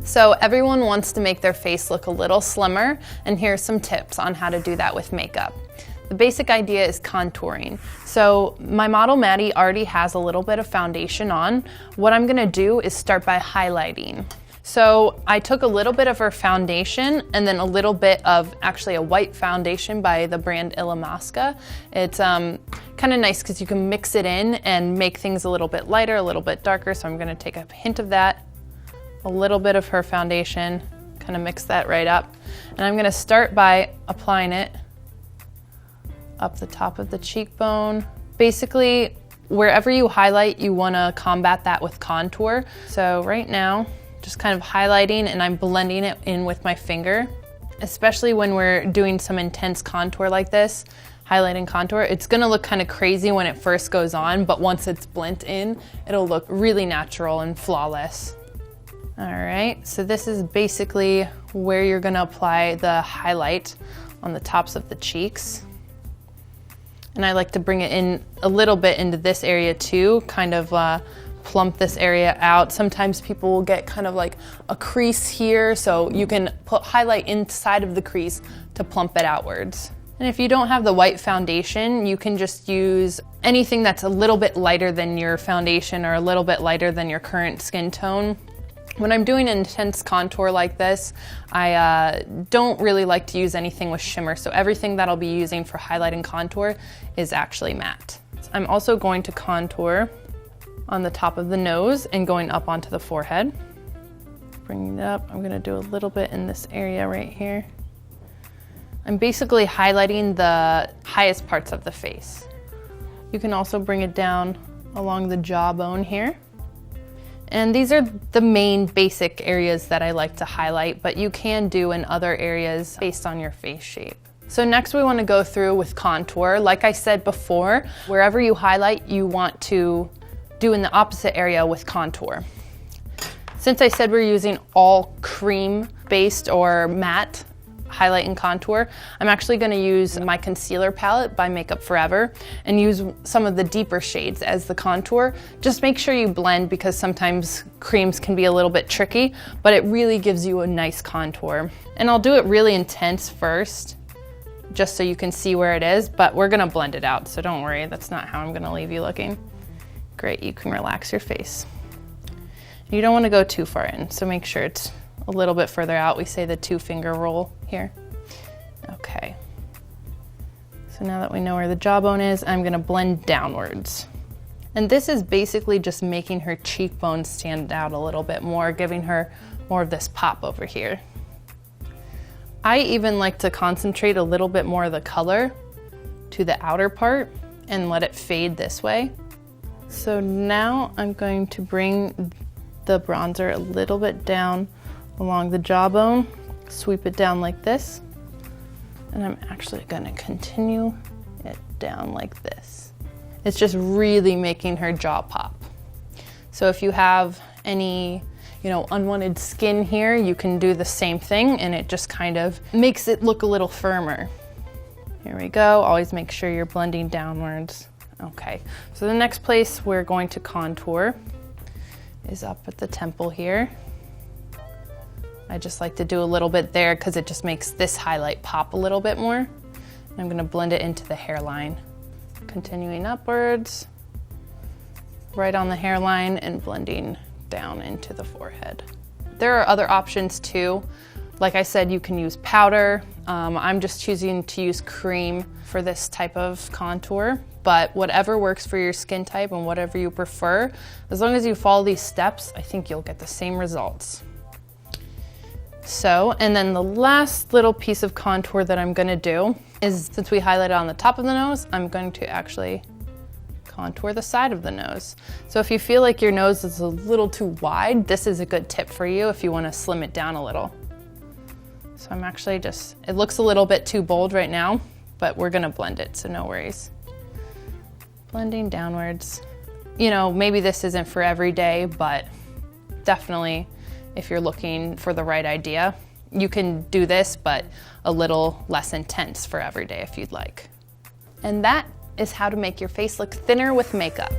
So everyone wants to make their face look a little slimmer, and here's some tips on how to do that with makeup. The basic idea is contouring. So my model Maddie already has a little bit of foundation on. What I'm gonna do is start by highlighting. So I took a little bit of her foundation and then a little bit of actually a white foundation by the brand Illamasqua. It's kind of nice because you can mix it in and make things a little bit lighter, a little bit darker. So I'm gonna take a hint of that, a little bit of her foundation, kind of mix that right up. And I'm gonna start by applying it up the top of the cheekbone. Basically, wherever you highlight, you wanna combat that with contour. So right now, just kind of highlighting and I'm blending it in with my finger. Especially when we're doing some intense contour like this, highlighting contour, it's gonna look kind of crazy when it first goes on, but once it's blent in, it'll look really natural and flawless. All right, so this is basically where you're gonna apply the highlight on the tops of the cheeks. And I like to bring it in a little bit into this area too, kind of plump this area out. Sometimes people will get kind of like a crease here, so you can put highlight inside of the crease to plump it outwards. And if you don't have the white foundation, you can just use anything that's a little bit lighter than your foundation or a little bit lighter than your current skin tone. When I'm doing intense contour like this, I don't really like to use anything with shimmer, so everything that I'll be using for highlight and contour is actually matte. I'm also going to contour on the top of the nose and going up onto the forehead. Bringing it up, I'm gonna do a little bit in this area right here. I'm basically highlighting the highest parts of the face. You can also bring it down along the jawbone here. And these are the main basic areas that I like to highlight, but you can do in other areas based on your face shape. So next we want to go through with contour. Like I said before, wherever you highlight, you want to do in the opposite area with contour. Since I said we're using all cream based or matte highlight and contour, I'm actually going to use my concealer palette by Makeup Forever and use some of the deeper shades as the contour. Just make sure you blend because sometimes creams can be a little bit tricky, but it really gives you a nice contour. And I'll do it really intense first, just so you can see where it is, but we're going to blend it out, so don't worry, that's not how I'm going to leave you looking. Great, you can relax your face. You don't want to go too far in, so make sure it's a little bit further out. We say the 2-finger rule here. Okay. So now that we know where the jawbone is, I'm gonna blend downwards. And this is basically just making her cheekbones stand out a little bit more, giving her more of this pop over here. I even like to concentrate a little bit more of the color to the outer part and let it fade this way. So now I'm going to bring the bronzer a little bit down along the jawbone, sweep it down like this, and I'm actually gonna continue it down like this. It's just really making her jaw pop. So if you have any, unwanted skin here, you can do the same thing and it just kind of makes it look a little firmer. Here we go, always make sure you're blending downwards. Okay, so the next place we're going to contour is up at the temple here. I just like to do a little bit there because it just makes this highlight pop a little bit more. And I'm gonna blend it into the hairline. Continuing upwards, right on the hairline and blending down into the forehead. There are other options too. Like I said, you can use powder. I'm just choosing to use cream for this type of contour, but whatever works for your skin type and whatever you prefer, as long as you follow these steps, I think you'll get the same results. So, and then the last little piece of contour that I'm gonna do is, since we highlighted on the top of the nose, I'm going to actually contour the side of the nose. So if you feel like your nose is a little too wide, this is a good tip for you if you wanna slim it down a little. So I'm actually it looks a little bit too bold right now, but we're gonna blend it, so no worries. Blending downwards. Maybe this isn't for every day, but definitely if you're looking for the right idea, you can do this, but a little less intense for every day if you'd like. And that is how to make your face look thinner with makeup.